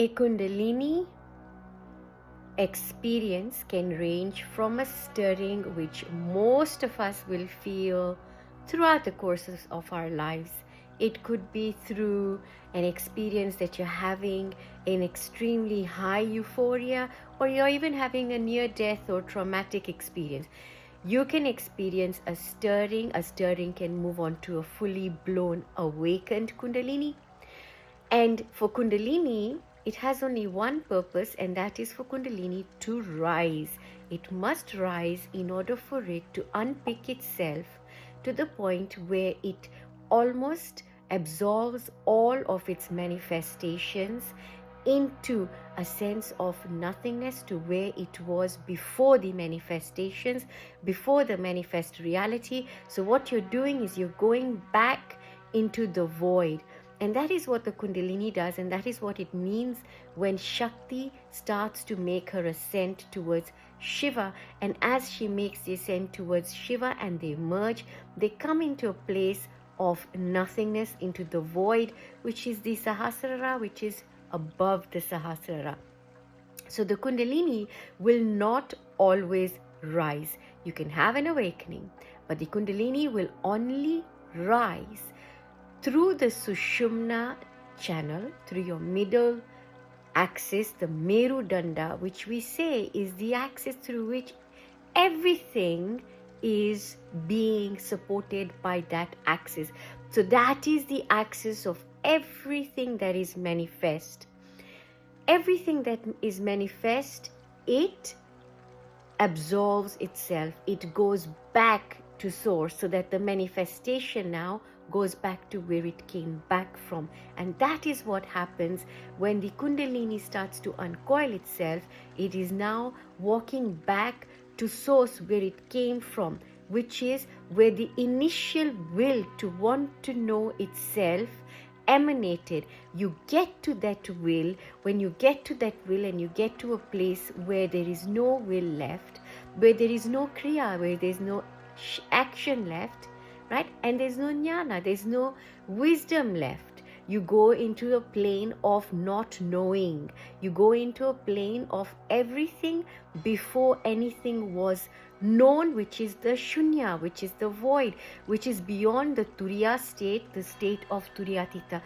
A Kundalini experience can range from a stirring which most of us will feel throughout the courses of our lives. It could be through an experience that you're having an extremely high euphoria, or you're even having a near-death or traumatic experience. You can experience a stirring. A stirring can move on to a fully blown awakened Kundalini. And for Kundalini, it has only one purpose, and that is for Kundalini to rise. It must rise in order for it to unpick itself to the point where it almost absorbs all of its manifestations into a sense of nothingness to where it was before the manifestations, before the manifest reality. So what you're doing is you're going back into the void. And that is what the Kundalini does, and that is what it means when Shakti starts to make her ascent towards Shiva. And as she makes the ascent towards Shiva and they merge, they come into a place of nothingness, into the void, which is the Sahasrara, which is above the Sahasrara. So the Kundalini will not always rise. You can have an awakening, but the Kundalini will only rise through the Sushumna channel, through your middle axis, the Meru Danda, which we say is the axis through which everything is being supported by that axis. So that is the axis of everything that is manifest. Everything that is manifest, it absorbs itself. It goes back to source, so that the manifestation now goes back to where it came back from. And that is what happens when the Kundalini starts to uncoil itself. It is now walking back to source where it came from, which is where the initial will to want to know itself emanated. You get to that will. When you get to that will and you get to a place where there is no will left, where there is no kriya, where there is no action left, right? And there's no jnana, there's no wisdom left. You go into a plane of not knowing. You go into a plane of everything before anything was known, which is the shunya, which is the void, which is beyond the turiya state, the state of turiyatita.